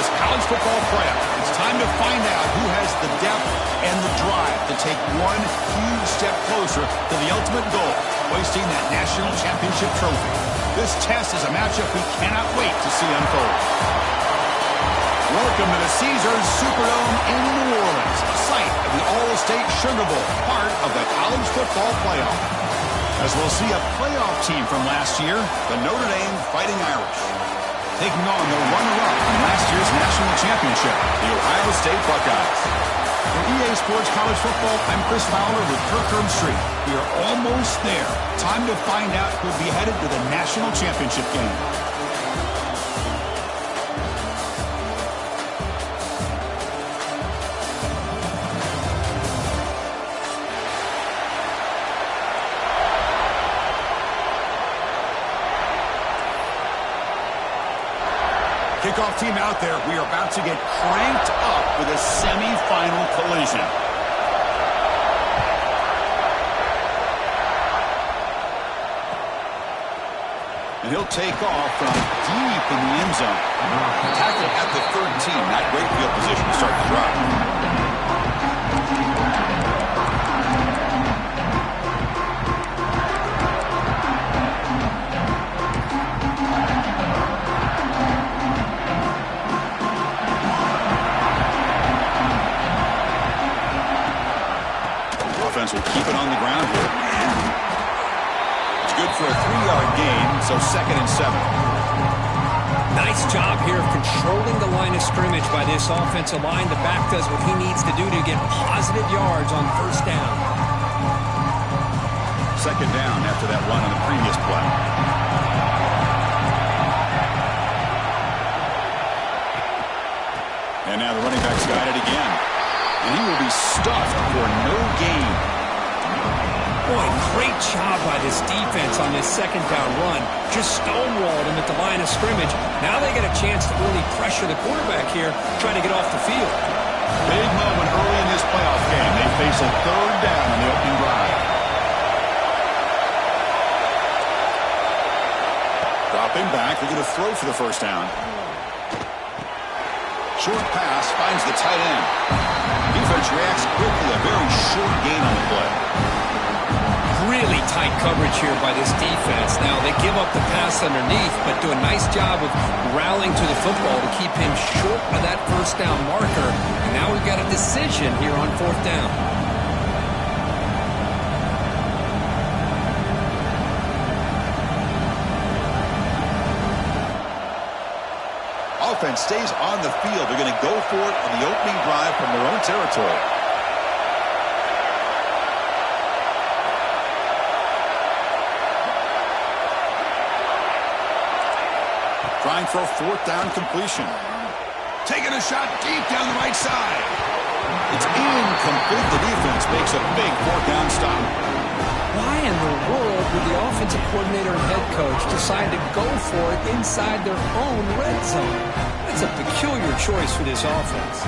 this college football playoff. It's time to find out who has the depth and the drive to take one huge step closer to the ultimate goal, hoisting that national championship trophy. This test is a matchup we cannot wait to see unfold. Welcome to the Caesars Superdome in New Orleans, site of the All-State Sugar Bowl, part of the college football playoff. As we'll see a playoff team from last year, the Notre Dame Fighting Irish, taking on the runner-up from last year's national championship, the Ohio State Buckeyes. For EA Sports College Football, I'm Chris Fowler with Kirk Herbstreit. We are almost there. Time to find out who'll be headed to the national championship game. Kickoff team out there. We are about to get cranked up with a semi-final collision. And he'll take off from deep in the end zone. Tackle at the 13. Not great field position to start the drive. Will keep it on the ground here. It's good for a 3-yard gain, so 2nd and 7. Nice job here of controlling the line of scrimmage by this offensive line. The back does what he needs to do to get positive yards on first down. 2nd down after that run on the previous play. And now the running back's got it again. And he will be stuffed for no gain. Boy, great job by this defense on this 2nd down run. Just stonewalled him at the line of scrimmage. Now they get a chance to really pressure the quarterback here, trying to get off the field. Big moment early in this playoff game. They face a 3rd down on the opening drive. Dropping back. They're going to throw for the 1st down. Short pass finds the tight end. Defense reacts quickly. A very short gain on the play. Really tight coverage here by this defense. Now, they give up the pass underneath, but do a nice job of rallying to the football to keep him short of that 1st down marker. And now we've got a decision here on 4th down. Offense stays on the field. They're going to go for it on the opening drive from their own territory. Trying for a 4th down completion. Taking a shot deep down the right side. It's incomplete. The defense makes a big 4th down stop. Why in the world would the offensive coordinator and head coach decide to go for it inside their own red zone? That's a peculiar choice for this offense.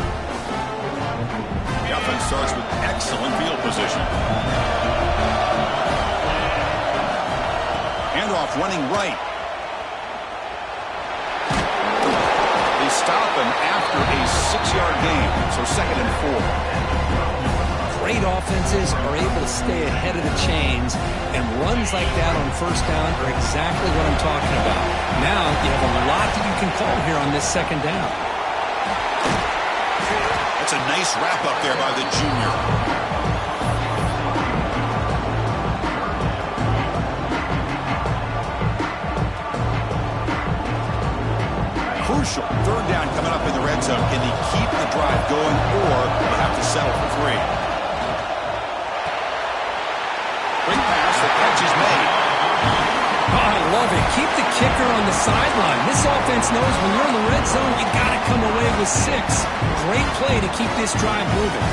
The offense starts with excellent field position. Handoff running right. They stop him after a 6-yard gain, so 2nd and 4. Great offenses are able to stay ahead of the chains, and runs like that on 1st down are exactly what I'm talking about. Now you have a lot that you can call here on this 2nd down. That's a nice wrap up there by the junior. Crucial 3rd down coming up in the red zone. Can he keep the drive going, or they have to settle for 3? Quick pass, the catch is made. Oh, I love it. Keep the kicker on the sideline. This offense knows when you're in the red zone, you got to come away with 6. Great play to keep this drive moving.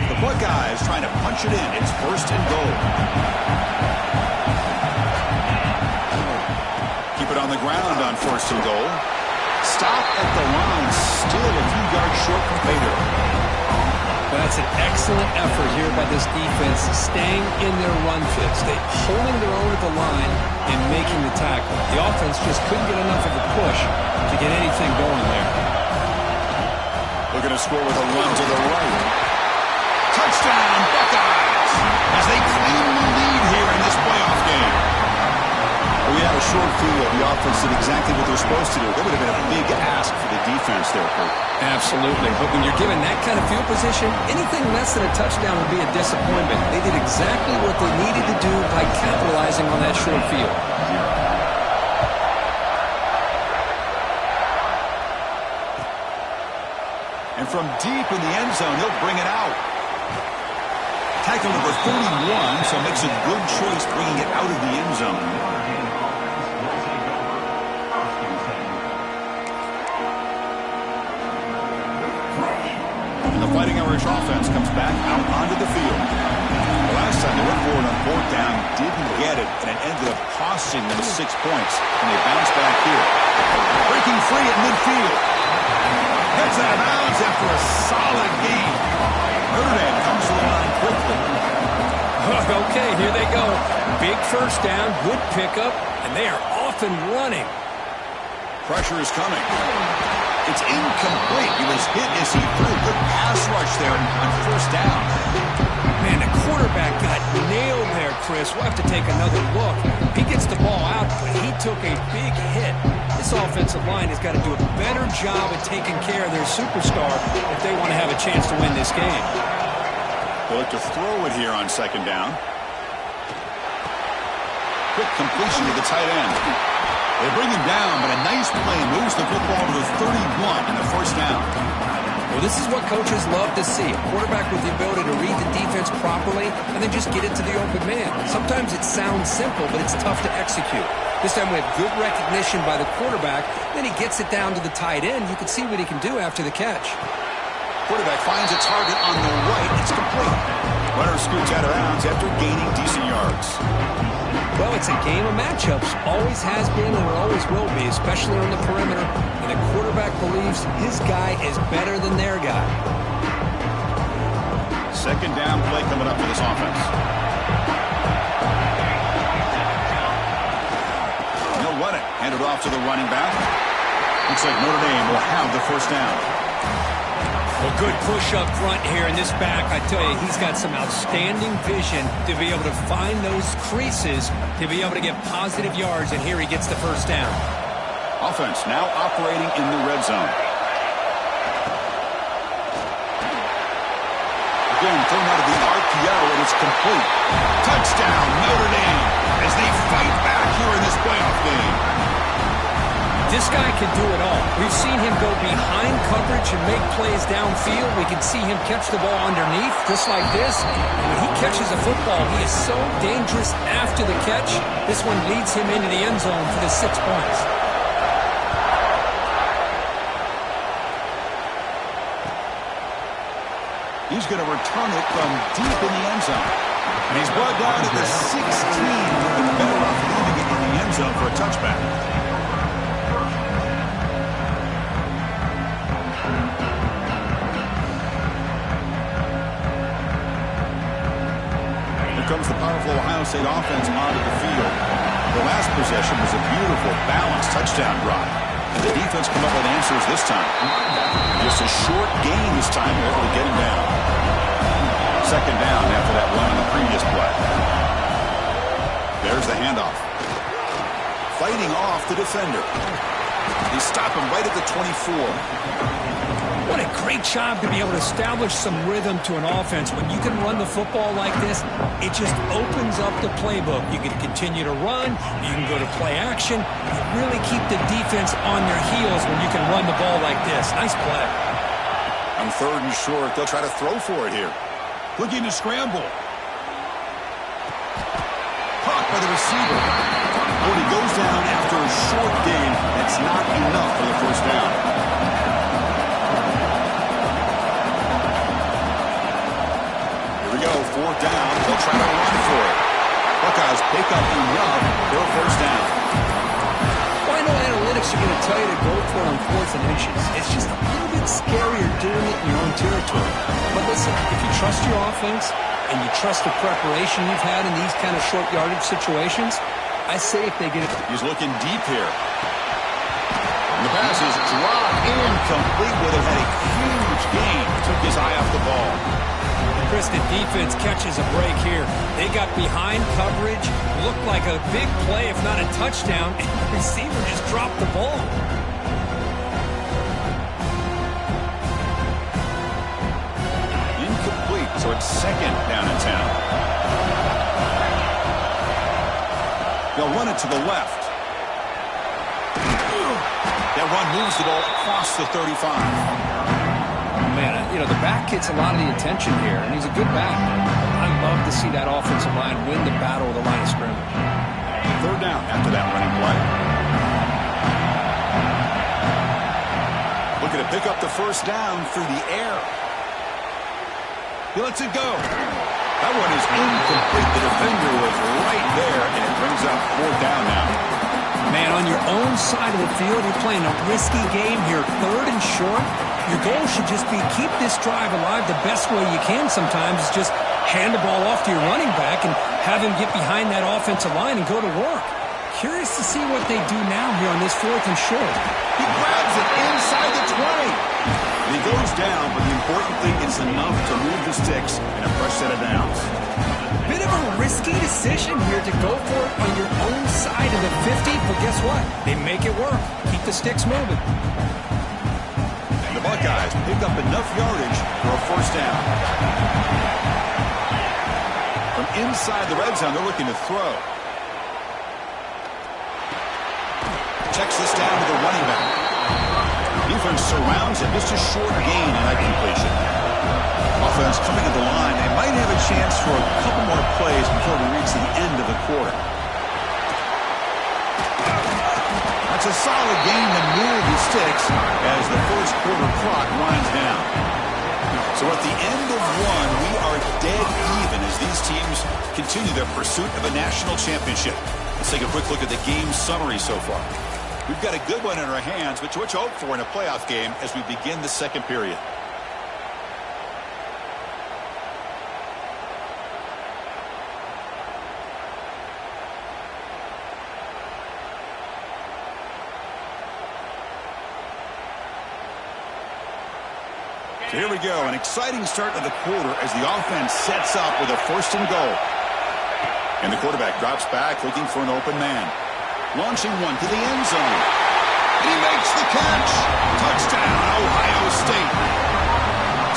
The Buckeyes trying to punch it in. It's 1st and goal. Keep it on the ground on 1st and goal. Stop at the line. Still a few yards short from pay dirt. That's It's an excellent effort here by this defense, staying in their run fits. They holding their own at the line and making the tackle. The offense just couldn't get enough of a push to get anything going there. Looking to score with a run to the right. Touchdown, Buckeyes, as they claim the lead here in this playoff game. We had a short field. The offense did exactly what they're supposed to do. That would have been a big ask for the defense there, Kurt. Absolutely. But when you're given that kind of field position, anything less than a touchdown would be a disappointment. They did exactly what they needed to do by capitalizing on that short field. And from deep in the end zone, he'll bring it out. Tackle number 31, so makes a good choice bringing it out of the end zone. And the Fighting Irish offense comes back out onto the field. The last time they went forward on fourth down, didn't get it, and it ended up costing them 6 points. And they bounce back here. Breaking free at midfield. Gets out of bounds after a solid game. Notre Dame comes to the line quickly. Okay, here they go. Big first down, good pickup, and they are off and running. Pressure is coming. It's incomplete. He was hit as he threw. Good pass rush there on first down. Man, the quarterback got nailed there, Chris. We'll have to take another look. He gets the ball out, but he took a big hit. This offensive line has got to do a better job at taking care of their superstar if they want to have a chance to win this game. They'll look to throw it here on second down. Quick completion to the tight end. They bring him down, but a nice play moves the football to the 31 in the first down. Well, this is what coaches love to see. A quarterback with the ability to read the defense properly and then just get it to the open man. Sometimes it sounds simple, but it's tough to execute. This time we have good recognition by the quarterback. Then he gets it down to the tight end. You can see what he can do after the catch. Quarterback finds a target on the right. It's complete. Runner scoots out of bounds after gaining decent yards. Well, it's a game of matchups. Always has been and always will be, especially on the perimeter. And the quarterback believes his guy is better than their guy. Second down play coming up for this offense. He'll run it. Hand it off to the running back. Looks like Notre Dame will have the first down. Well, good push up front here in this back. I tell you, he's got some outstanding vision to be able to find those creases, to be able to get positive yards, and here he gets the first down. Offense now operating in the red zone. Again, thrown out of the RPO, and it's complete. Touchdown, Notre Dame, as they fight back here in this playoff game. This guy can do it all. We've seen him go behind coverage and make plays downfield. We can see him catch the ball underneath, just like this. And when he catches a football, he is so dangerous after the catch. This one leads him into the end zone for the 6 points. He's going to return it from deep in the end zone. And he's brought down at the 16. They're better off leaving it in the end zone for a touchback. Comes the powerful Ohio State offense onto the field. The last possession was a beautiful, balanced touchdown drive. And the defense come up with answers this time. Just a short gain this time, they're able to get him down. Second down after that run on the previous play. There's the handoff. Fighting off the defender. They stop him right at the 24. What a great job to be able to establish some rhythm to an offense. When you can run the football like this, it just opens up the playbook. You can continue to run. You can go to play action. You really keep the defense on their heels when you can run the ball like this. Nice play. On third and short, they'll try to throw for it here. Looking to scramble. Caught by the receiver. Oh, he goes down after a short gain. That's not enough for the first down. Fourth down, they'll try to run for it. Buckeyes pick up enough for a first down. Well, I know analytics are going to tell you to go for it on 4th and inches. It's just a little bit scarier doing it in your own territory. But listen, if you trust your offense and you trust the preparation you've had in these kind of short yardage situations, I say if they get it. He's looking deep here. And the pass is dropped incomplete with it. Had a huge gain. Took his eye off the ball. Chris, the defense catches a break here. They got behind coverage, looked like a big play, if not a touchdown, and the receiver just dropped the ball. Incomplete, so it's 2nd down and 10. They'll run it to the left. That run moves the ball across the 35. Man, the back gets a lot of the attention here, and he's a good back. I love to see that offensive line win the battle of the line of scrimmage. 3rd down after that running play. Looking to pick up the 1st down through the air. He lets it go. That one is incomplete. The defender was right there, and it brings up 4th down now. Man, on your own side of the field, you're playing a risky game here. 3rd and short. Your goal should just be keep this drive alive the best way you can sometimes is just hand the ball off to your running back and have him get behind that offensive line and go to work. Curious to see what they do now here on this 4th and short. He grabs it inside the 20. And he goes down, but the important thing is enough to move the sticks in a fresh set of downs. Bit of a risky decision here to go for it on your own side of the 50, but guess what? They make it work. Keep the sticks moving. The Buckeyes pick up enough yardage for a 1st down. From inside the red zone, they're looking to throw. Checks this down to the running back. Defense surrounds it. Just a short gain in that completion. Offense coming to the line. They might have a chance for a couple more plays before we reach the end of the quarter. That's a solid gain to move the sticks as the 1st quarter clock winds down. So at the end of one, we are dead even as these teams continue their pursuit of a national championship. Let's take a quick look at the game summary so far. We've got a good one in our hands, but what you hope for in a playoff game as we begin the 2nd period. So here we go, an exciting start of the quarter as the offense sets up with a 1st and goal. And the quarterback drops back looking for an open man. Launching one to the end zone. He makes the catch. Touchdown, Ohio State.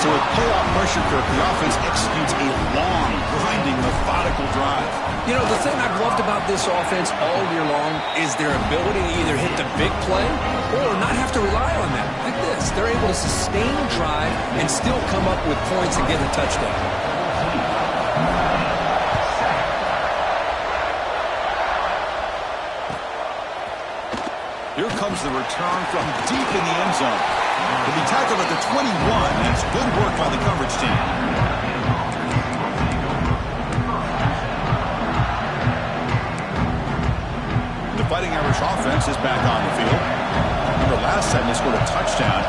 So with playoff pressure, Kirk, the offense executes a long, grinding, methodical drive. The thing I've loved about this offense all year long is their ability to either hit the big play or not have to rely on that. Like this, they're able to sustain a drive and still come up with points and get a touchdown. Here comes the return from deep in the end zone. He'll be tackled at the 21. That's good work by the coverage team. The Fighting Irish offense is back on the field. Remember last time they scored a touchdown.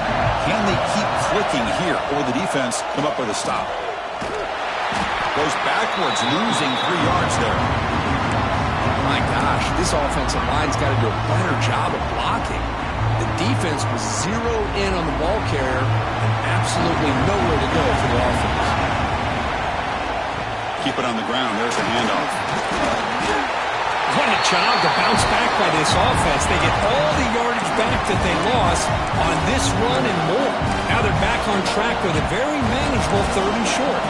Can they keep clicking here, or the defense come up with a stop? Goes backwards, losing 3 yards there. My gosh, this offensive line's got to do a better job of blocking. The defense was zeroed in on the ball carrier and absolutely nowhere to go for the offense. Keep it on the ground. There's the handoff. What a job to bounce back by this offense. They get all the yardage back that they lost on this run and more. Now they're back on track with a very manageable 3rd and short.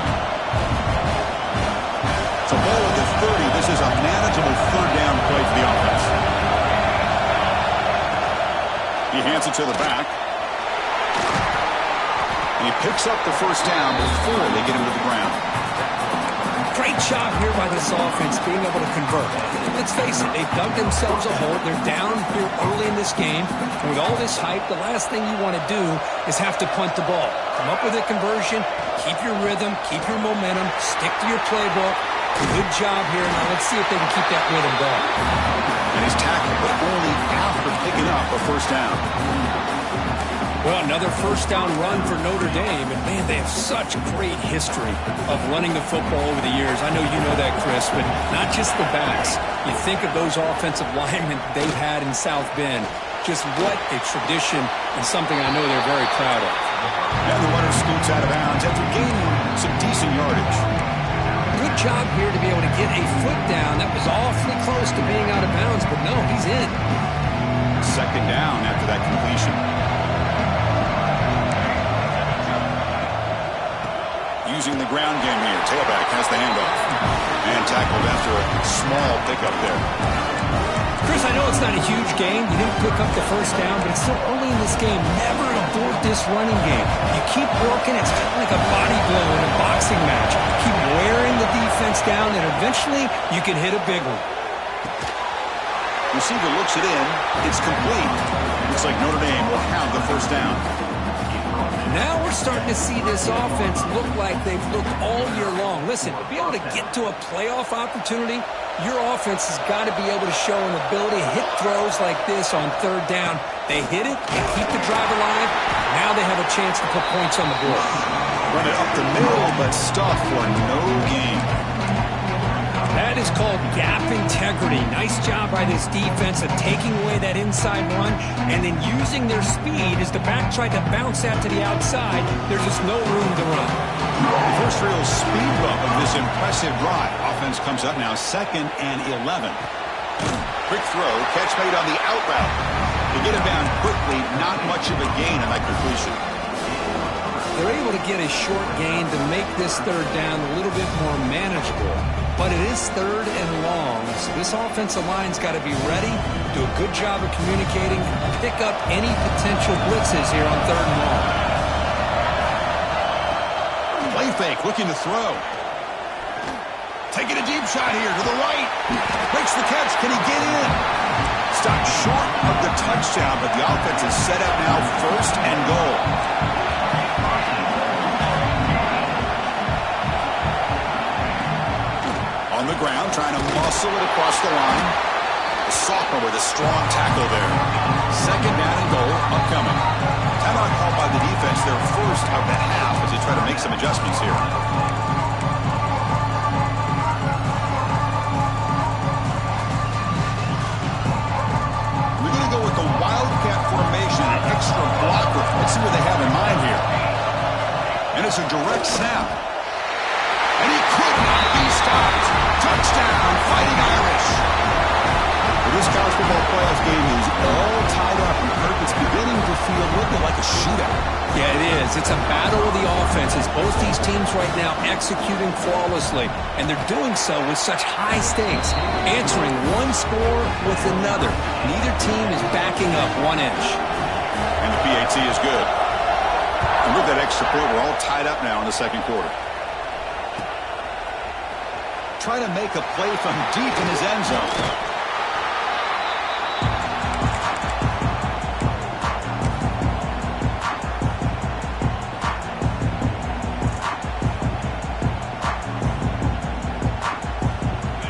So ball at the 30. This is a manageable 3rd down play for the offense. He hands it to the back. And he picks up the 1st down before they get him to the ground. Great job here by this offense being able to convert. Let's face it, they've dug themselves a hole. They're down here early in this game. And with all this hype, the last thing you want to do is have to punt the ball. Come up with a conversion, keep your rhythm, keep your momentum, stick to your playbook. Good job here. Now let's see if they can keep that rhythm going. And he's tackled, but only after picking up a first down. Well, another first down run for Notre Dame. And, man, they have such great history of running the football over the years. I know you know that, Chris, but not just the backs. You think of those offensive linemen they've had in South Bend. Just what a tradition and something I know they're very proud of. And the runner scoots out of bounds after gaining some decent yardage. Good job here to be able to get a foot down. That was awfully close to being out of bounds, but no, he's in. Second down after that completion. Using the ground game here. Tailback has the handoff. And tackled after a small pickup there. Chris, I know it's not a huge gain. You didn't pick up the first down, but it's still early in this game. Never abort this running game. You keep working. It's kind of like a body blow in a boxing match. Keep wearing the defense down, and eventually you can hit a big one. Receiver looks it in. It's complete. Looks like Notre Dame will have the first down. Now we're starting to see this offense look like they've looked all year long. Listen, to be able to get to a playoff opportunity, your offense has got to be able to show an ability to hit throws like this on third down. They hit it, they keep the drive alive. Now they have a chance to put points on the board. Run it up the middle, but stuffed for no gain. That is called gap integrity. Nice job by this defense of taking away that inside run and then using their speed as the back tried to bounce out to the outside. There's just no room to run. First real speed bump of this impressive drive. Offense comes up now 2nd and 11. Quick throw, catch made on the out route. They get him down quickly, not much of a gain on that completion. They're able to get a short gain to make this third down a little bit more manageable. But it is 3rd and long, so this offensive line's got to be ready, do a good job of communicating, pick up any potential blitzes here on 3rd and long. Play fake, looking to throw. Taking a deep shot here to the right. Makes the catch. Can he get in? Stopped short of the touchdown, but the offense is set up now 1st and goal. On the ground, trying to muscle it across the line. The sophomore with a strong tackle there. 2nd down and goal upcoming. Timeout called by the defense, their first of the half as they try to make some adjustments here. We're going to go with the Wildcat formation, an extra blocker. Let's see what they have in mind here. And it's a direct snap. And he could not be stopped. Touchdown, Fighting Irish. Well, this college football playoff game is all tied up. And Kirk, it's beginning to feel looking like a shootout. Yeah, it is. It's a battle of the offenses. Both these teams right now executing flawlessly. And they're doing so with such high stakes. Answering one score with another. Neither team is backing up 1 inch. And the PAT is good. And with that extra point, we're all tied up now in the 2nd quarter. Try to make a play from deep in his end zone.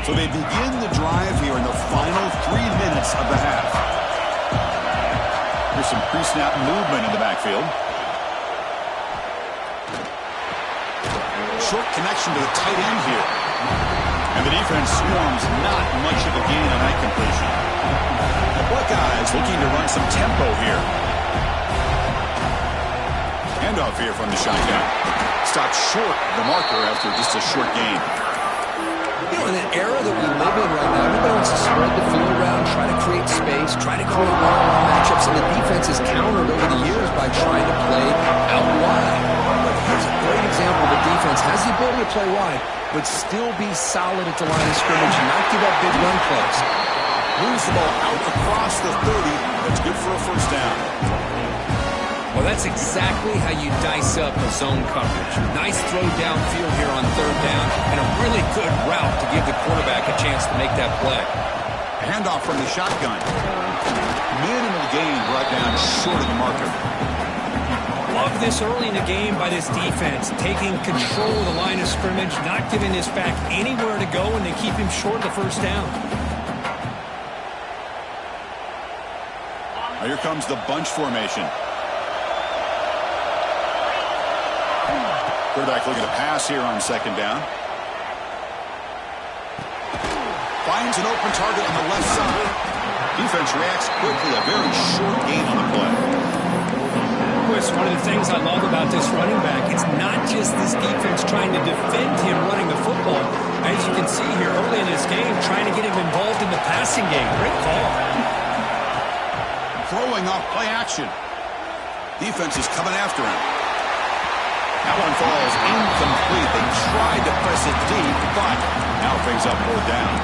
So they begin the drive here in the final 3 minutes of the half. Here's some pre-snap movement in the backfield. Short connection to the tight end here. And the defense swarms, not much of a gain on that completion. The Buckeyes looking to run some tempo here. Handoff here from the shotgun. Stopped short of the marker after just a short gain. You know, in an era that we live in right now, everybody wants to spread the field around, try to create space, try to create one-on-one matchups, and the defense has countered over the years by trying to play out wide. But here's a great example. The defense has the ability to play wide, but still be solid at the line of scrimmage and not give up big run plays. Moves the ball out across the 30. That's good for a first down. Well, that's exactly how you dice up a zone coverage. Nice throw downfield here on 3rd down, and a really good route to give the quarterback a chance to make that play. A handoff from the shotgun. Minimal gain brought down short of the marker. Love this early in the game by this defense, taking control of the line of scrimmage, not giving this back anywhere to go, and they keep him short of the first down. Now here comes the bunch formation. Quarterback looking to pass here on second down. Finds an open target on the left side. Defense reacts quickly. A very short gain on the play. Chris, one of the things I love about this running back, it's not just this defense trying to defend him running the football. As you can see here early in this game, trying to get him involved in the passing game. Great call. Throwing off play action. Defense is coming after him. That one falls incomplete. They tried to press it deep, but now brings up fourth down.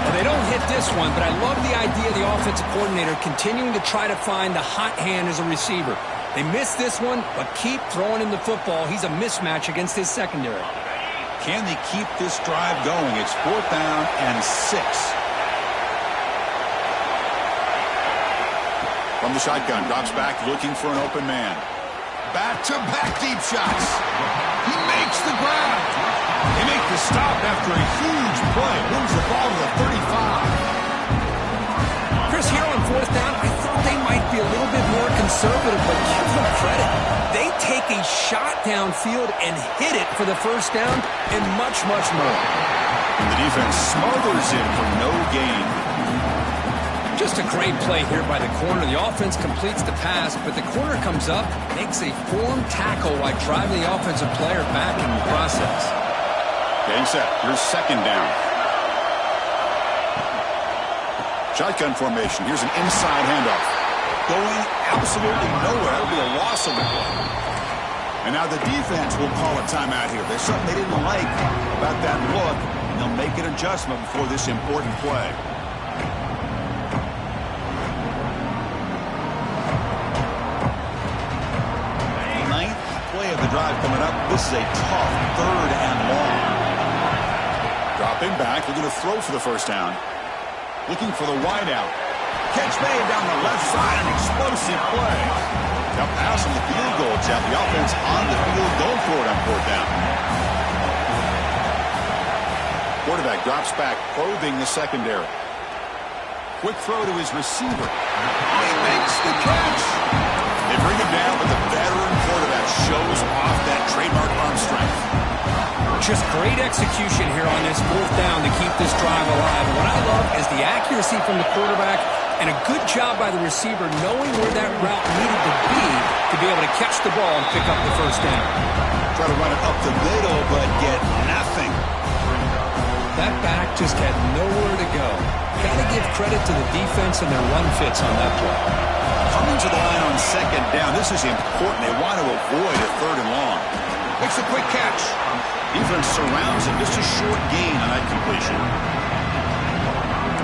Well, they don't hit this one, but I love the idea of the offensive coordinator continuing to try to find the hot hand as a receiver. They missed this one, but keep throwing him the football. He's a mismatch against his secondary. Can they keep this drive going? It's fourth down and 6. From the shotgun, drops back looking for an open man. Back-to-back deep shots. He makes the grab. They make the stop after a huge play. Moves the ball to the 35. Chris, here on fourth down, I thought they might be a little bit more conservative, but give them credit. They take a shot downfield and hit it for the first down and much, much more. And the defense smothers him for no gain. Just a great play here by the corner. The offense completes the pass, but the corner comes up, makes a form tackle while driving the offensive player back in the process. Getting set. Here's second down. Shotgun formation. Here's an inside handoff. Going absolutely nowhere. That would be a loss of the play. And now the defense will call a timeout here. There's something they didn't like about that look, and they'll make an adjustment before this important play. Ninth play of the drive coming up. This is a tough third and long. Dropping back, looking to throw for the first down. Looking for the wideout. Catch made down the left side, an explosive play. Now pass on the field goal, Jeff. The offense on the field, going for it on fourth down. Quarterback drops back, probing the secondary. Quick throw to his receiver. He makes the catch. They bring him down, but the veteran quarterback shows off that trademark arm strength. Just great execution here on this fourth down to keep this drive alive. And what I love is the accuracy from the quarterback and a good job by the receiver knowing where that route needed to be able to catch the ball and pick up the first down. Try to run it up the middle, but get nothing. That back just had nowhere to go. Got to give credit to the defense and their run fits on that play. Coming to the line on second down. This is important. They want to avoid a third and long. Makes a quick catch. Defense surrounds him. Just a short gain on that completion.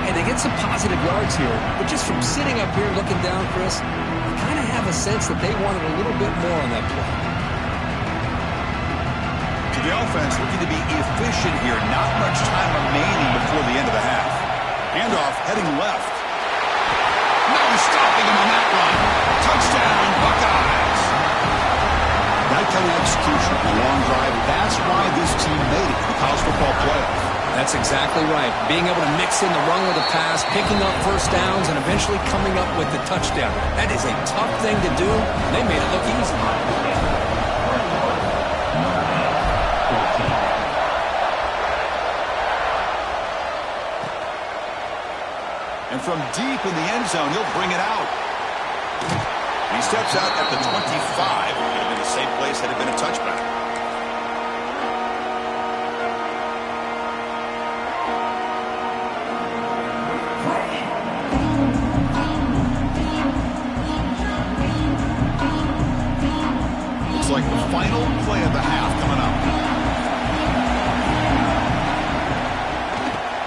And they get some positive yards here, but just from sitting up here looking down, Chris, you kind of have a sense that they wanted a little bit more on that play. To the offense, looking to be efficient here. Not much time remaining before the end of the half. Handoff heading left. Now he's stopping him on that run. Touchdown, Buckeyes. That kind of execution on a long drive, that's why this team made it to the college football playoff. That's exactly right. Being able to mix in the run with the pass, picking up first downs, and eventually coming up with the touchdown. That is a tough thing to do. They made it look easy. And from deep in the end zone, he'll bring it out. He steps out at the 25. It would have been the same place had it been a touchback. Looks like the final play of the half coming up.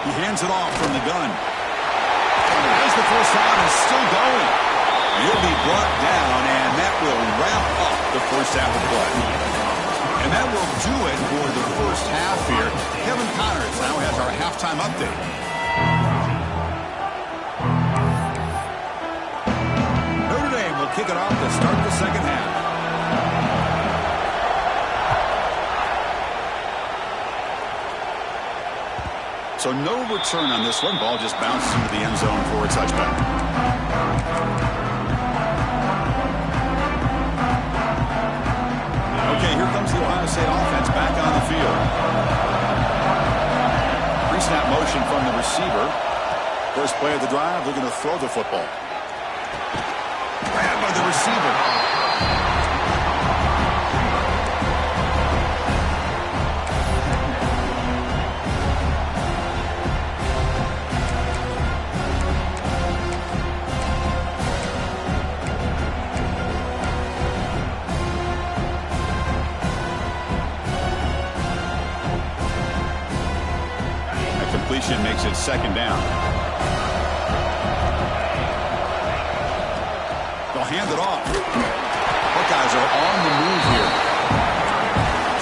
He hands it off from the gun. As the first down is still going. He'll be brought down, and that will wrap up the first half of play. And that will do it for the first half here. Kevin Connors now has our halftime update. Notre Dame will kick it off to start the second half. So no return on this one. Ball just bounces into the end zone for a touchback. here comes the Ohio State offense back on the field. Pre-snap motion from the receiver. First play of the drive, they're going to throw the football. Grabbed by the receiver. Makes it second down. They'll hand it off. Buckeyes are on the move here.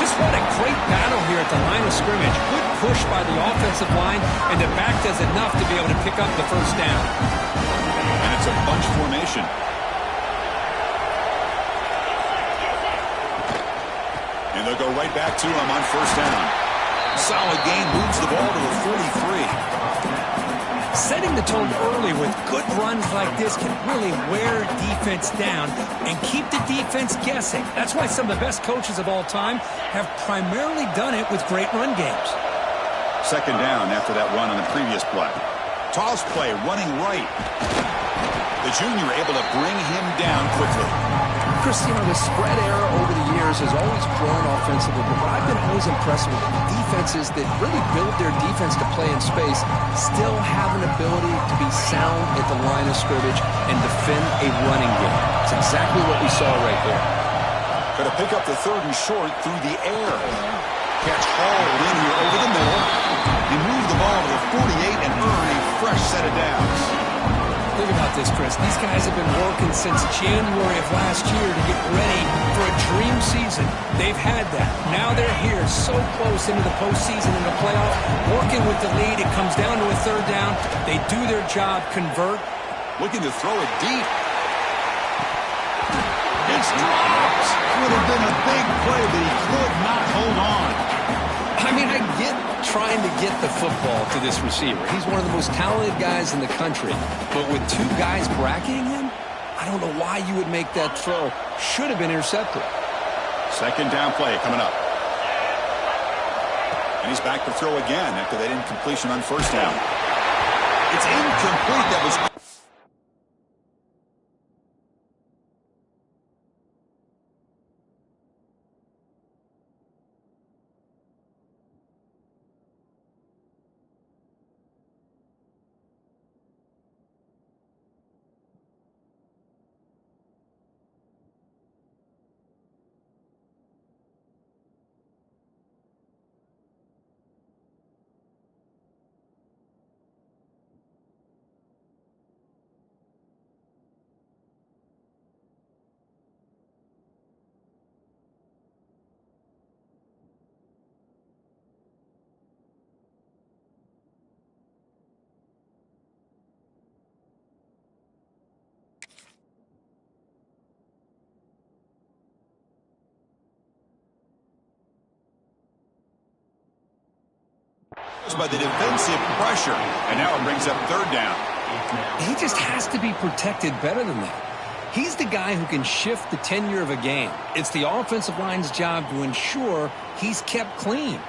Just what a great battle here at the line of scrimmage. Good push by the offensive line, and the back does enough to be able to pick up the first down. And it's a bunch formation. And they'll go right back to him on first down. Solid gain, moves the ball to the 43. Setting the tone early with good runs like this can really wear defense down and keep the defense guessing. That's why some of the best coaches of all time have primarily done it with great run games. Second down after that run on the previous play. Toss play, running right. The junior able to bring him down quickly. Chris, the spread era over the years has always grown offensively, but what I've been always impressed with defenses that really build their defense to play in space still have an ability to be sound at the line of scrimmage and defend a running game. It's exactly what we saw right there. Going to pick up the third and short through the air. Catch hauled in here over the middle. He moved the ball to the 48 and earned a fresh set of downs. Think about this, Chris. These guys have been working since January of last year to get ready for a dream season. They've had that. Now they're here so close into the postseason and the playoff, working with the lead. It comes down to a third down. They do their job, convert. Looking to throw it deep. It's dropped. Would have been a big play, but he could not hold on. I mean, I get trying to get the football to this receiver. He's one of the most talented guys in the country. But with two guys bracketing him, I don't know why you would make that throw. Should have been intercepted. Second down play coming up. And he's back to throw again after that incompletion on first down. It's incomplete. That was... by the defensive pressure, and now it brings up third down. He just has to be protected better than that. He's the guy who can shift the tenure of a game. It's the offensive line's job to ensure he's kept clean.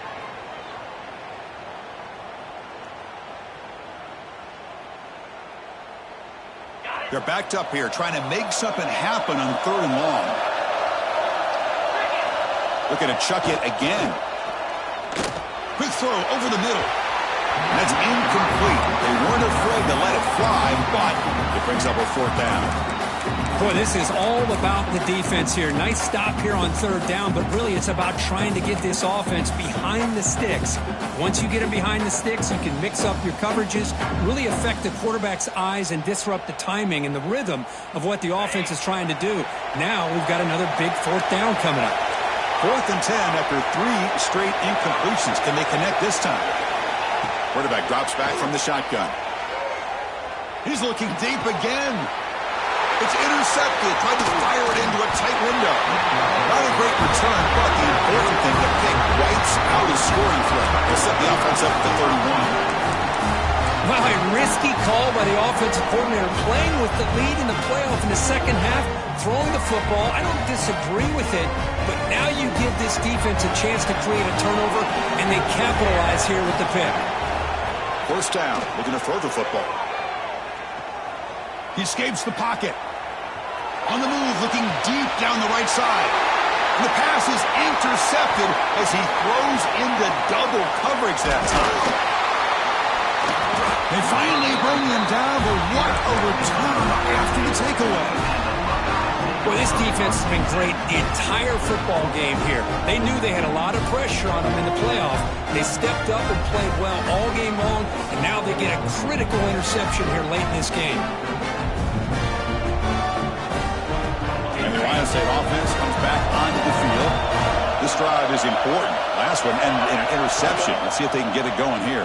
They're backed up here, trying to make something happen on third and long. Looking to chuck it again. Quick throw over the middle. That's incomplete. They weren't afraid to let it fly, but it brings up a fourth down. Boy, this is all about the defense here. Nice stop here on third down, but really it's about trying to get this offense behind the sticks. Once you get them behind the sticks, you can mix up your coverages, really affect the quarterback's eyes and disrupt the timing and the rhythm of what the offense is trying to do. Now we've got another big fourth down coming up. 4th and 10 after 3 straight incompletions. Can they connect this time? Quarterback drops back from the shotgun. He's looking deep again. It's intercepted. Tried to fire it into a tight window. Not a great return, but the important thing, the pick wipes out his scoring threat. He'll set the offense up to 31. Well, a risky call by the offensive coordinator, playing with the lead in the playoff in the second half, throwing the football. I don't disagree with it, but now you give this defense a chance to create a turnover, and they capitalize here with the pick. First down, looking to throw the football. He escapes the pocket. On the move, looking deep down the right side. And the pass is intercepted as he throws into double coverage that time. They finally bring him down, but what a return after the takeaway. Well, this defense has been great the entire football game here. They knew they had a lot of pressure on them in the playoff. They stepped up and played well all game long, and now they get a critical interception here late in this game. And the Ohio State offense comes back onto the field. This drive is important. Last one, and an interception. Let's see if they can get it going here.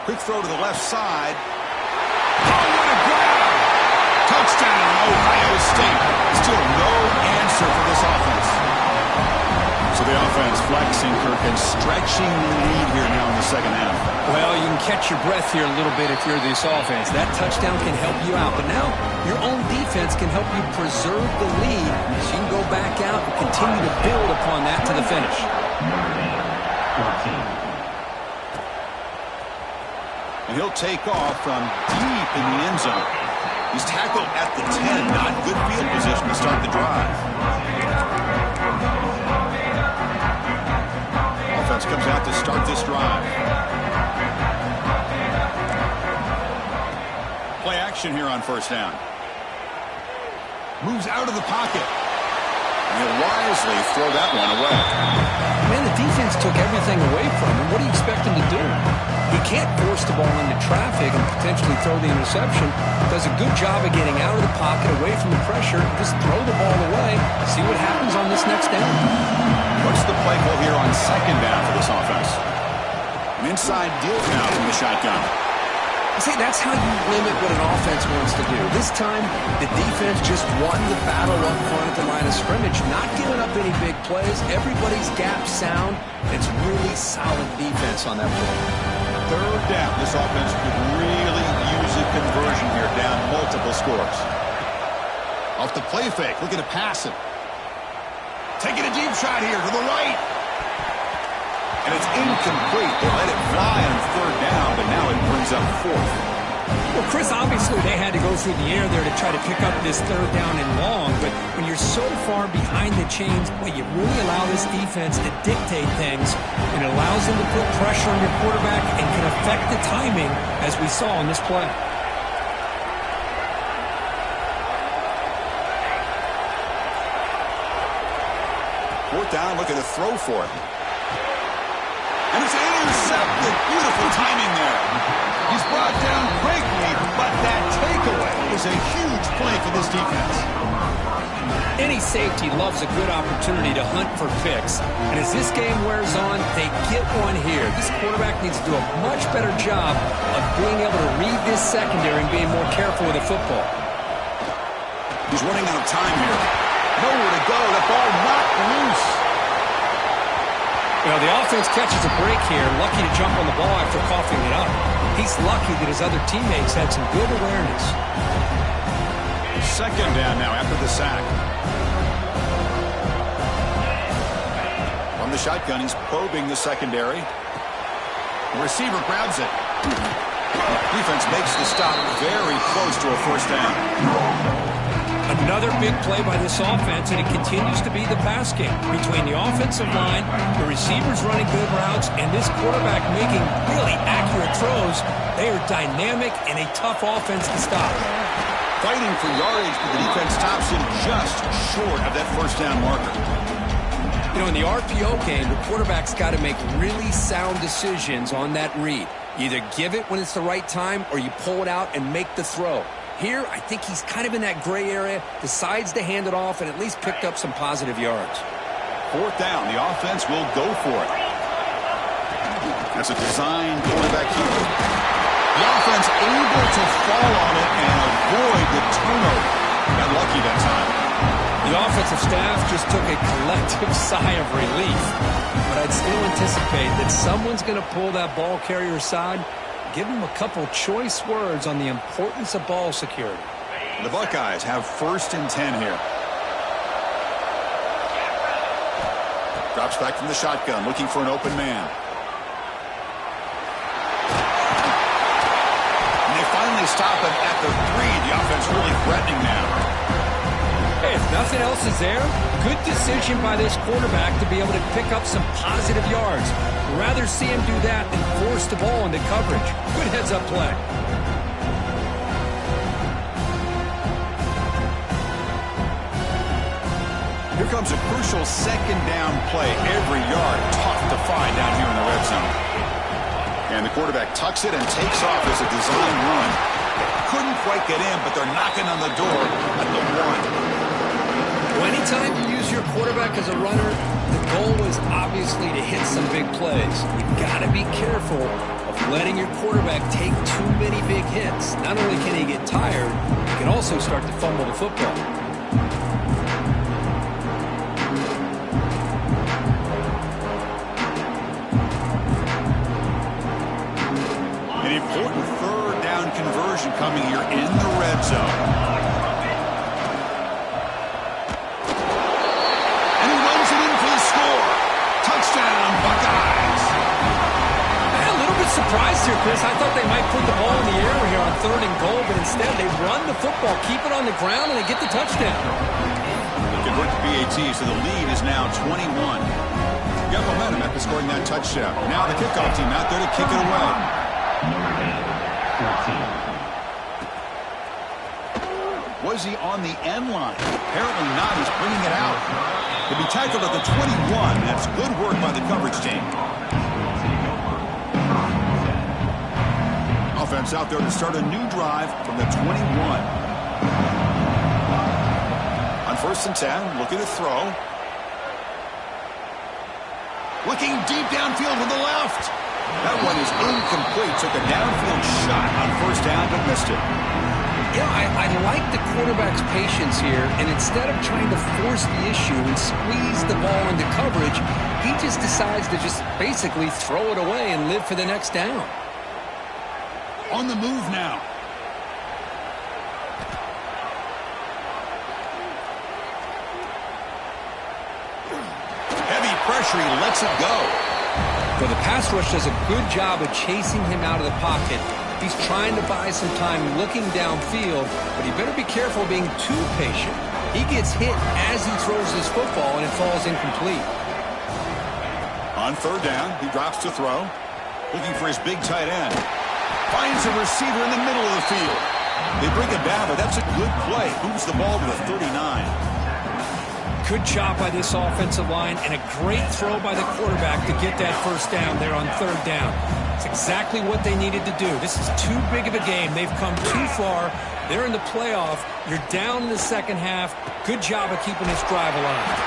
Quick throw to the left side. Oh, what a grab! Touchdown, Ohio State. Still no answer for this offense. So the offense flexing, Kirk, and stretching the lead here now in the second half. Well, you can catch your breath here a little bit if you're this offense. That touchdown can help you out, but now your own defense can help you preserve the lead so you can go back out and continue to build upon that to the finish. And he'll take off from deep in the end zone. He's tackled at the 10. Not good field position to start the drive. Offense comes out to start this drive. Play action here on first down. Moves out of the pocket. And he'll wisely throw that one away. Man, the defense took everything away from him. What do you expect him to do? He can't force the ball into traffic and potentially throw the interception. Does a good job of getting out of the pocket, away from the pressure, just throw the ball away, see what happens on this next down. What's the play call here on second down for this offense? An inside deal now from the shotgun. See, that's how you limit what an offense wants to do. This time, the defense just won the battle up front at the line of scrimmage, not giving up any big plays. Everybody's gap sound. It's really solid defense on that play. Third down. This offense could really use a conversion here, down multiple scores. Off the play fake, looking to pass it. Taking a deep shot here to the right. And it's incomplete. They let it fly on third down, but now it brings up fourth. Well, Chris, obviously they had to go through the air there to try to pick up this third down and long, but when you're so far behind the chains, well, you really allow this defense to dictate things, and it allows them to put pressure on your quarterback and can affect the timing, as we saw in this play. Fourth down, looking to throw for it. And it's intercepted. Beautiful timing there. He's brought down quickly, but that takeaway is a huge play for this defense. Any safety loves a good opportunity to hunt for picks. And as this game wears on, they get one here. This quarterback needs to do a much better job of being able to read this secondary and being more careful with the football. He's running out of time here. Nowhere to go. The ball knocked loose. You know, the offense catches a break here, lucky to jump on the ball after coughing it up. He's lucky that his other teammates had some good awareness. Second down now after the sack. From the shotgun, he's probing the secondary. The receiver grabs it. Defense makes the stop very close to a first down. Another big play by this offense, and it continues to be the pass game. Between the offensive line, the receivers running good routes, and this quarterback making really accurate throws, they are dynamic and a tough offense to stop. Fighting for yardage, but the defense stops him just short of that first down marker. You know, in the RPO game, the quarterback's got to make really sound decisions on that read. You either give it when it's the right time, or you pull it out and make the throw. Here, I think he's kind of in that gray area, decides to hand it off, and at least picked up some positive yards. Fourth down, the offense will go for it. That's a design quarterback keeper. The offense able to fall on it and avoid the turnover. Got lucky that time. The offensive staff just took a collective sigh of relief, but I'd still anticipate that someone's going to pull that ball carrier aside. Give him a couple choice words on the importance of ball security. The Buckeyes have 1st and 10 here. Drops back from the shotgun, looking for an open man. And they finally stop him at the 3. The offense really threatening now. Hey, if nothing else is there, good decision by this quarterback to be able to pick up some positive yards. Rather see him do that than force the ball into coverage. Good heads-up play. Here comes a crucial second down play. Every yard tough to find down here in the red zone. And the quarterback tucks it and takes off as a design run. Couldn't quite get in, but they're knocking on the door at the 1. Well, anytime you use your quarterback as a runner, the goal is obviously to hit some big plays. You've got to be careful of letting your quarterback take too many big hits. Not only can he get tired, he can also start to fumble the football. An important third down conversion coming here in the red zone. And he runs it in for the score. Touchdown, Buckeyes. I'm a little bit surprised here, Chris. I thought they might put the ball in the air here on 3rd and goal, but instead they run the football, keep it on the ground, and they get the touchdown. Convert to BAT, so the lead is now 21. Got momentum after scoring that touchdown. Now the kickoff team out there to kick it away. Was he on the end line? Apparently not. He's bringing it out. He'll be tackled at the 21. That's good work by the coverage team. Offense out there to start a new drive from the 21. On 1st and 10, looking to throw. Looking deep downfield to the left. That one is incomplete. Took a downfield shot on 1st down, but missed it. Yeah, I like the quarterback's patience here, and instead of trying to force the issue and squeeze the ball into coverage, he just decides to just basically throw it away and live for the next down. On the move now. Heavy pressure, he lets it go. Well, the pass rush does a good job of chasing him out of the pocket. He's trying to buy some time looking downfield, but he better be careful being too patient. He gets hit as he throws his football, and it falls incomplete. On 3rd down, he drops to throw. Looking for his big tight end. Finds a receiver in the middle of the field. They bring it down, but that's a good play. Moves the ball to the 39. Good job by this offensive line, and a great throw by the quarterback to get that 1st down there on 3rd down. It's exactly what they needed to do. This is too big of a game. They've come too far. They're in the playoff. You're down in the 2nd half. Good job of keeping this drive alive.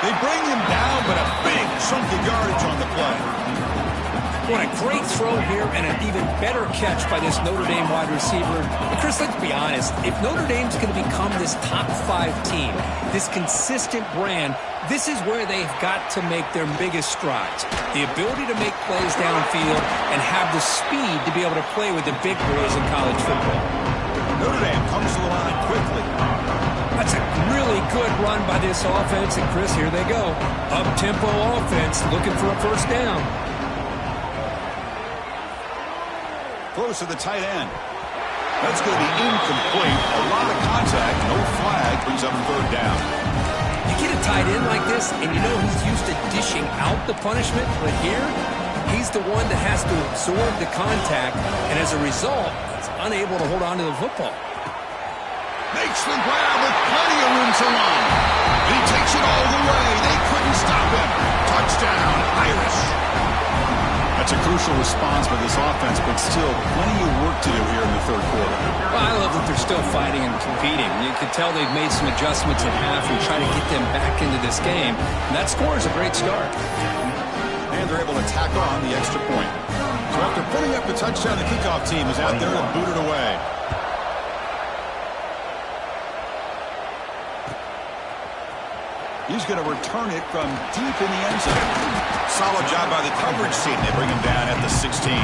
They bring him down, but a big chunk of yardage on the play. What a great throw here, and an even better catch by this Notre Dame wide receiver. But Chris, let's be honest. If Notre Dame's going to become this top 5 team, this consistent brand, this is where they've got to make their biggest strides. The ability to make plays downfield and have the speed to be able to play with the big boys in college football. Notre Dame comes to the line quickly. That's a really good run by this offense, and Chris, here they go. Up-tempo offense looking for a 1st down. Close to the tight end. That's going to be incomplete. A lot of contact. No flag. Brings up 3rd down. You get a tight end like this, and you know he's used to dishing out the punishment, but here, he's the one that has to absorb the contact, and as a result, he's unable to hold on to the football. Makes the grab with plenty of room to run. And he takes it all the way. They couldn't stop him. Touchdown, Irish. That's a crucial response by this offense, but still plenty of work to do here in the 3rd quarter. Well, I love that they're still fighting and competing. You can tell they've made some adjustments at half and try to get them back into this game. And that score is a great start. And they're able to tack on the extra point. So after putting up the touchdown, the kickoff team is out there to boot it away. He's going to return it from deep in the end zone. Solid job by the coverage team. They bring him down at the 16.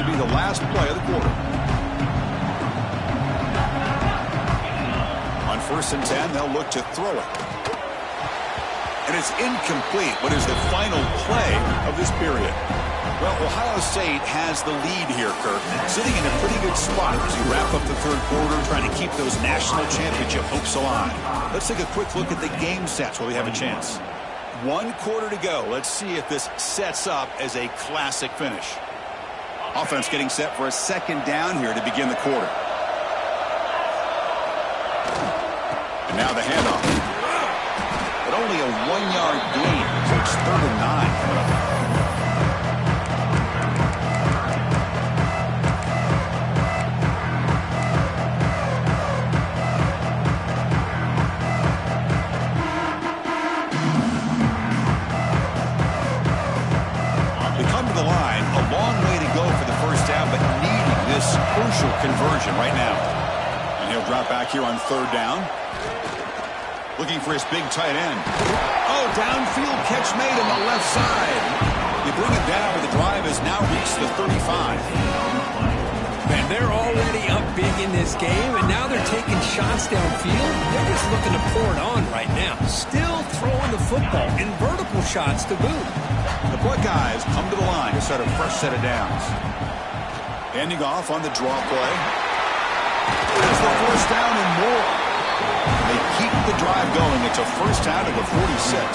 to be the last play of the quarter. On 1st and 10, they'll look to throw it. And it's incomplete. What is the final play of this period? Well, Ohio State has the lead here, Kirk, sitting in a pretty good spot as you wrap up the 3rd quarter, trying to keep those national championship hopes alive. Let's take a quick look at the game stats while we have a chance. 1 quarter to go. Let's see if this sets up as a classic finish. Offense getting set for a 2nd down here to begin the quarter. And now the handoff. But only a 1-yard gain, so it's 3rd and 9 coming up. Crucial conversion right now. And he'll drop back here on 3rd down. Looking for his big tight end. Oh, downfield catch made on the left side. You bring it down, but the drive has now reached the 35. Man, they're already up big in this game, and now they're taking shots downfield. They're just looking to pour it on right now. Still throwing the football, and vertical shots to boot. The Buckeyes come to the line to start a fresh set of downs. Ending off on the draw play. There's the 1st down and more. They keep the drive going. It's a 1st down to the 46.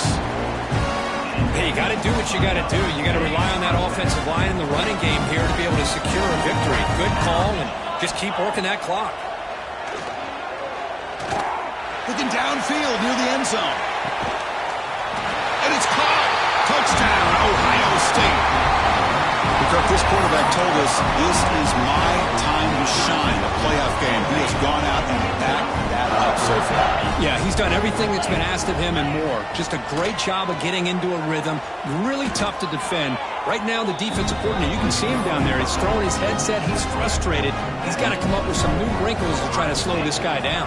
Hey, you got to do what you got to do. You got to rely on that offensive line in the running game here to be able to secure a victory. Good call, and just keep working that clock. Looking downfield near the end zone. And it's caught. Touchdown, Ohio State. Kirk, this quarterback told us this is my time to shine, a playoff game. He has gone out and backed that up so far. Yeah, he's done everything that's been asked of him and more. Just a great job of getting into a rhythm. Really tough to defend. Right now, the defensive coordinator, you can see him down there. He's throwing his headset. He's frustrated. He's got to come up with some new wrinkles to try to slow this guy down.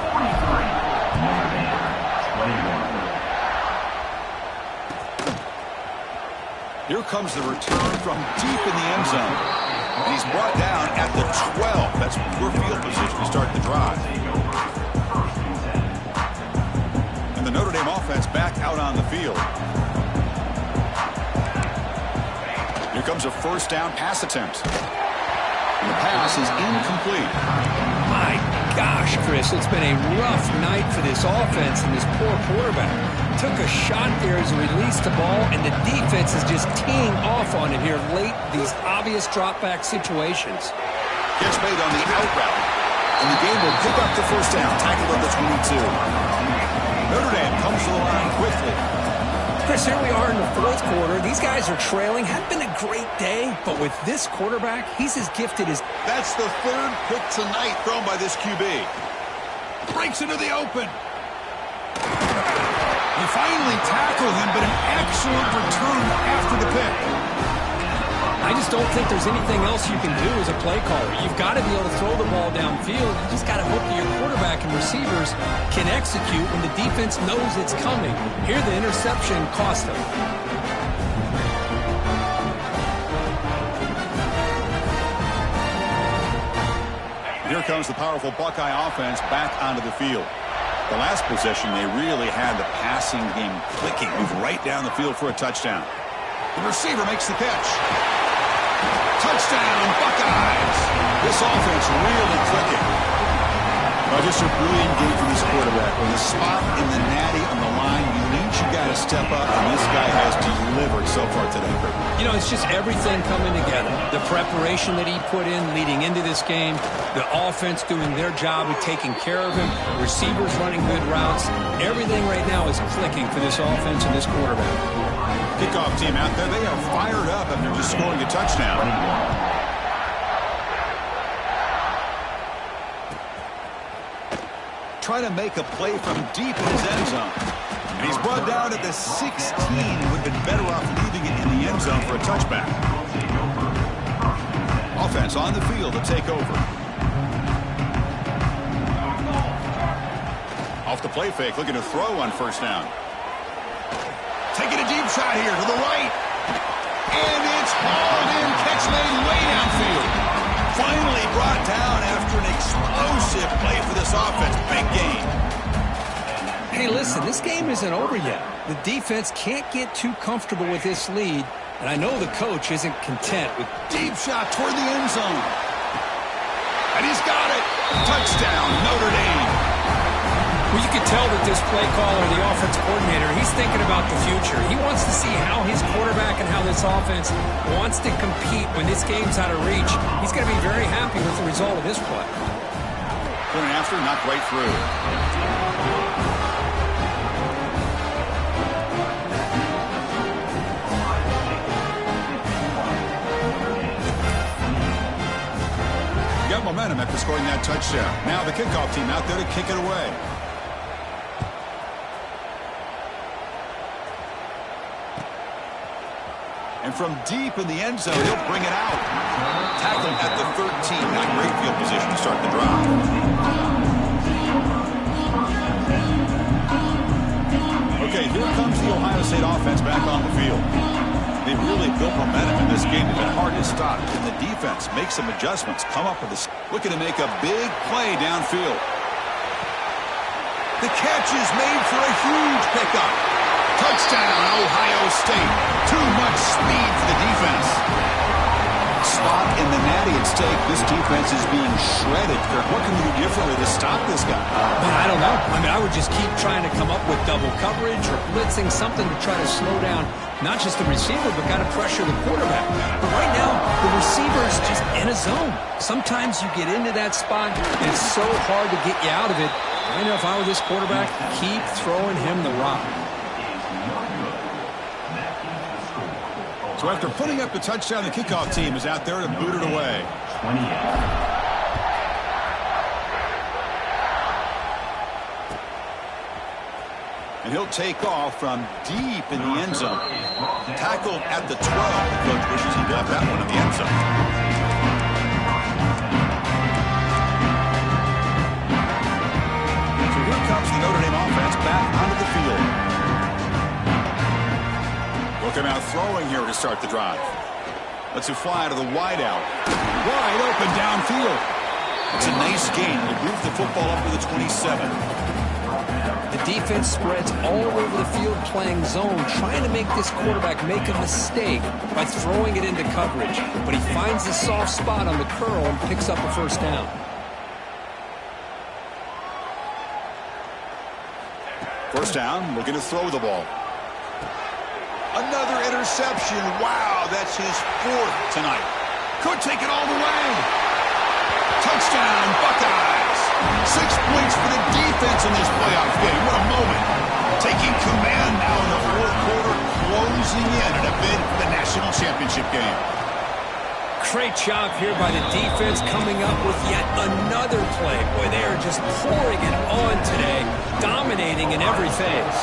Here comes the return from deep in the end zone. And he's brought down at the 12. That's poor field position to start the drive. And the Notre Dame offense back out on the field. Here comes a 1st down pass attempt. And the pass is incomplete. My gosh, Chris, it's been a rough night for this offense and this poor quarterback. Took a shot there as he released the ball, and the defense is just teeing off on it here late, these obvious drop-back situations. Catch made on the out route, and the game will pick up the 1st down, tackled on the 22. Notre Dame comes to the line quickly. Chris, here we are in the 4th quarter. These guys are trailing. Hadn't been a great day, but with this quarterback, he's as gifted as... That's the 3rd pick tonight thrown by this QB. Breaks into the open. They finally tackle him, but an excellent return after the pick. I just don't think there's anything else you can do as a play caller. You've got to be able to throw the ball downfield. You just got to hope that your quarterback and receivers can execute when the defense knows it's coming. Here, the interception cost them. Here comes the powerful Buckeye offense back onto the field. The last possession, they really had the passing game clicking. Move right down the field for a touchdown. The receiver makes the catch. Touchdown, Buckeyes! This offense really clicking. Well, just a brilliant game for this quarterback. With a spot in the natty on the line, you need your guy to step up, and this guy has delivered so far today. You know, it's just everything coming together. The preparation that he put in leading into this game, the offense doing their job of taking care of him, receivers running good routes. Everything right now is clicking for this offense and this quarterback. Kickoff team out there, they are fired up after just scoring a touchdown. Try to make a play from deep in his end zone. And he's brought down at the 16. He would have been better off leaving it in the end zone for a touchback. Offense on the field to take over. Off the play fake, looking to throw on 1st down. Taking a deep shot here to the right. And it's hauled in, catch made way downfield. Hey, listen, this game isn't over yet. The defense can't get too comfortable with this lead, and I know the coach isn't content with... Deep shot toward the end zone. And he's got it. Touchdown, Notre Dame. Well, you can tell that this play caller, the offense coordinator, he's thinking about the future. He wants to see how his quarterback and how this offense wants to compete when this game's out of reach. He's going to be very happy with the result of this play. Point after, knocked right through. Got momentum after scoring that touchdown. Now the kickoff team out there to kick it away. And from deep in the end zone, he'll bring it out. Tackled at the 13. Not great field position to start the drive. Okay, here comes the Ohio State offense back on the field. They've really built momentum in this game. It's been hard to stop. And the defense makes some adjustments. Come up with a... Looking to make a big play downfield. The catch is made for a huge pickup. Touchdown, Ohio State. Too much speed for the defense. Spot in the natty at stake. This defense is being shredded. Kirk, what can you do differently to stop this guy? Man, I don't know. I mean, I would just keep trying to come up with double coverage or blitzing, something to try to slow down not just the receiver, but got to pressure the quarterback. But right now, the receiver is just in a zone. Sometimes you get into that spot, and it's so hard to get you out of it. I know if I were this quarterback, keep throwing him the rock. So after putting up the touchdown, the kickoff team is out there to boot it away. And he'll take off from deep in the end zone. Tackled at the 12. The coach wishes he'd left that one in the end zone. So here comes the Notre Dame offense back onto the field. Looking out throwing here to start the drive. Let's it fly to the wideout. Wide open downfield. It's a nice gain. They move the football up to the 27. The defense spreads all over the field playing zone, trying to make this quarterback make a mistake by throwing it into coverage. But he finds the soft spot on the curl and picks up a first down. First down, looking to throw the ball. Another interception. Wow, that's his fourth tonight. Could take it all the way. Touchdown, Buckeyes. 6 points for the defense in this playoff game. What a moment. Taking command now in the fourth quarter, closing in at a bid for the national championship game. Great job here by the defense coming up with yet another play. Boy, they are just pouring it on today, dominating in every phase.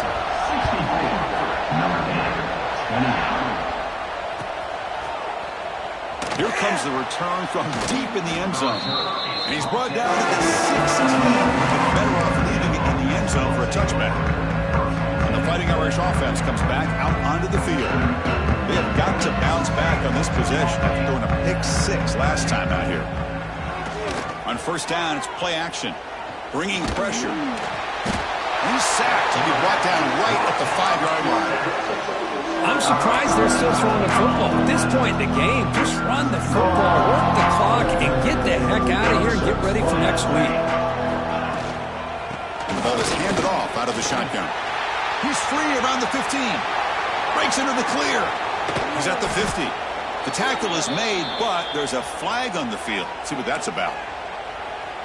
Here comes the return from deep in the end zone. And he's brought down to the 16. Better off leaving it in the end zone for a touchback. And the Fighting Irish offense comes back out onto the field. They have got to bounce back on this possession after throwing a pick 6 last time out here. On first down, it's play action. Bringing pressure. He's sacked. He'll be brought down right at the 5-yard line. I'm surprised they're still throwing the football. At this point in the game, just run the football, work the clock, and get the heck out of here and get ready for next week. And the ball is handed off out of the shotgun. He's free around the 15. Breaks into the clear. He's at the 50. The tackle is made, but there's a flag on the field. Let's see what that's about.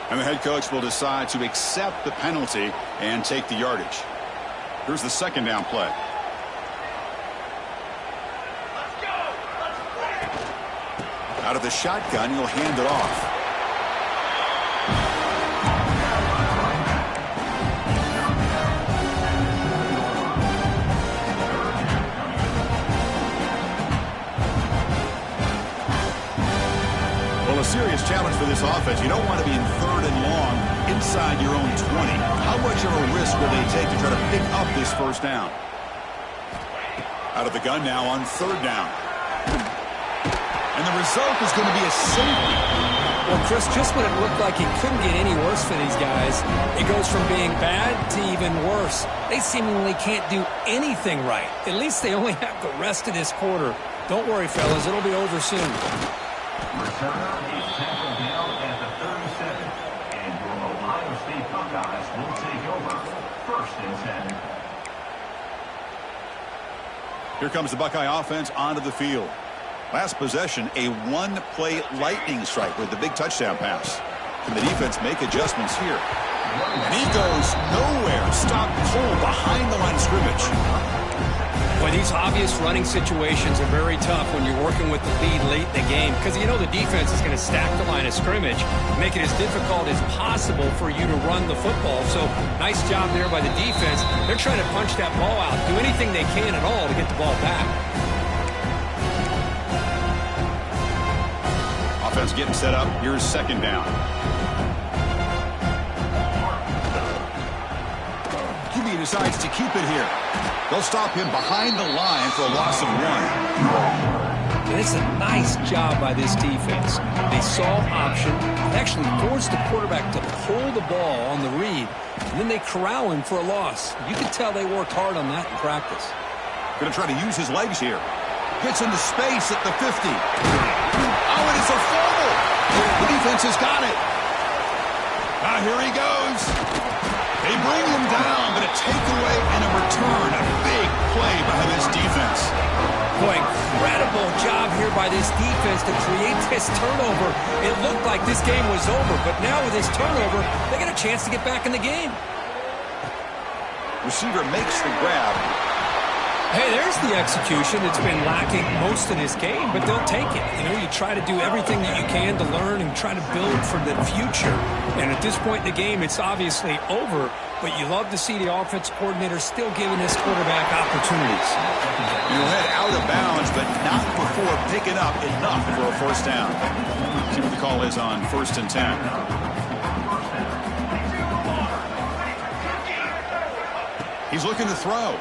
And the head coach will decide to accept the penalty and take the yardage. Here's the second down play. Out of the shotgun, he'll hand it off. Well, a serious challenge for this offense. You don't want to be in 3rd and long inside your own 20. How much of a risk will they take to try to pick up this first down? Out of the gun now on 3rd down. And the result is going to be a safety. Well, Chris, just when it looked like it couldn't get any worse for these guys, it goes from being bad to even worse. They seemingly can't do anything right. At least they only have the rest of this quarter. Don't worry, fellas. It'll be over soon. Returner is tackled down at the 37. And your Ohio State Buckeyes will take over 1st and 10. Here comes the Buckeye offense onto the field. Last possession, a one-play lightning strike with the big touchdown pass. Can the defense make adjustments here? And he goes nowhere. Stopped cold behind the line of scrimmage. Boy, these obvious running situations are very tough when you're working with the lead late in the game because you know the defense is going to stack the line of scrimmage, make it as difficult as possible for you to run the football. So nice job there by the defense. They're trying to punch that ball out, do anything they can at all to get the ball back. Offense getting set up. Here's 2nd down. QB decides to keep it here. They'll stop him behind the line for a loss of 1. And it's a nice job by this defense. They saw option, actually forced the quarterback to pull the ball on the read, and then they corral him for a loss. You can tell they worked hard on that in practice. Going to try to use his legs here. Gets into space at the 50. Oh, and it's a fumble. The defense has got it. Now here he goes. They bring him down, but a takeaway and a return. A big play by this defense. Boy, incredible job here by this defense to create this turnover. It looked like this game was over, but now with this turnover, they get a chance to get back in the game. Receiver makes the grab. Hey, there's the execution that's been lacking most of this game, but they'll take it. You know, you try to do everything that you can to learn and try to build for the future. And at this point in the game, it's obviously over, but you love to see the offense coordinator still giving this quarterback opportunities. You'll head out of bounds, but not before picking up enough for a 1st down. See what the call is on 1st and 10. He's looking to throw.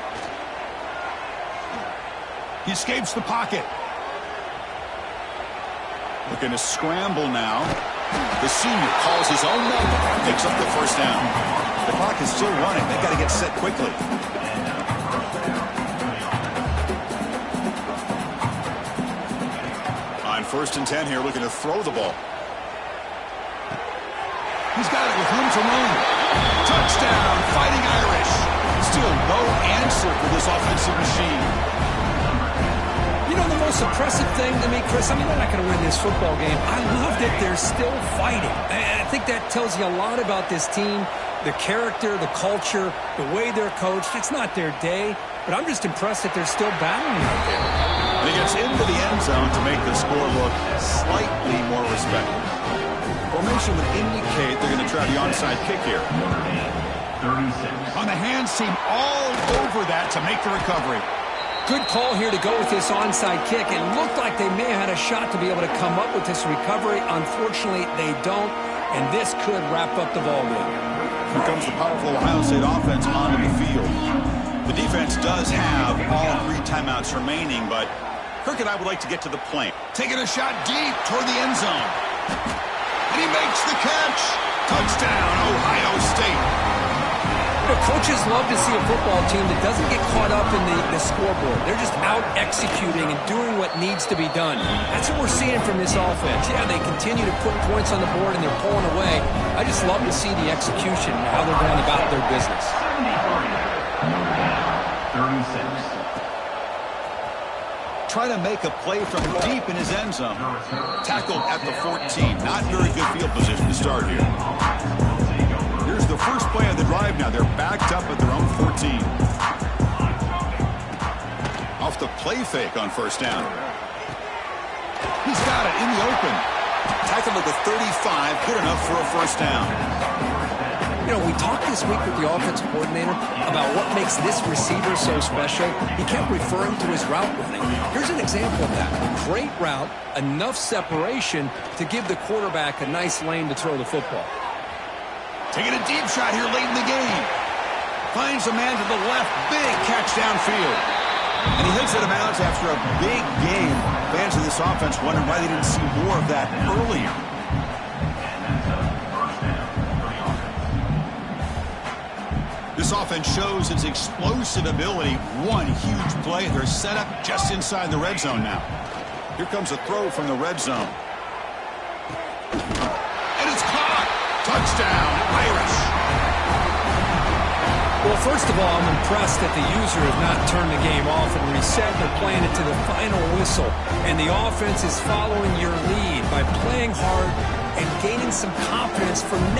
He escapes the pocket. Looking to scramble now. The senior calls his own number. Picks up the 1st down. The clock is still running. They've got to get set quickly. On 1st and 10 here, looking to throw the ball. He's got it with room to run. Touchdown, Fighting Irish. Still no answer for this offensive machine. You know, the most impressive thing to me, Chris, I mean, they're not going to win this football game. I love that they're still fighting. And I think that tells you a lot about this team, the character, the culture, the way they're coached. It's not their day, but I'm just impressed that they're still battling out there. And he gets into the end zone to make the score look slightly more respectable. Formation would indicate they're going to try the onside kick here. On the hands team all over that to make the recovery. Good call here to go with this onside kick. It looked like they may have had a shot to be able to come up with this recovery. Unfortunately, they don't, and this could wrap up the ball game. Here comes the powerful Ohio State offense onto the field. The defense does have all 3 timeouts remaining, but Kirk and I would like to get to the plane. Taking a shot deep toward the end zone. And he makes the catch. Touchdown, Ohio State. But coaches love to see a football team that doesn't get caught up in the scoreboard. They're just out executing and doing what needs to be done. That's what we're seeing from this offense. Yeah, they continue to put points on the board and they're pulling away. I just love to see the execution and how they're going about their business. 36. Trying to make a play from deep in his end zone. Tackled at the 14. Not very good field position to start here. Here's the first play of the drive now. They're backed up at their own 14. Off the play fake on 1st down. He's got it in the open. Tackled at the 35. Good enough for a 1st down. You know, we talked this week with the offensive coordinator about what makes this receiver so special. He kept referring to his route running. Here's an example of that. Great route, enough separation to give the quarterback a nice lane to throw the football. Taking a deep shot here late in the game. Finds a man to the left. Big catch downfield. And he hits it out of bounds after a big game. Fans of this offense wondering why they didn't see more of that earlier. This offense shows its explosive ability. One huge play. They're set up just inside the red zone now. Here comes a throw from the red zone. And it's caught. Touchdown, Irish. Well, first of all, I'm impressed that the user has not turned the game off and reset. They're playing it to the final whistle. And the offense is following your lead by playing hard and gaining some confidence for next.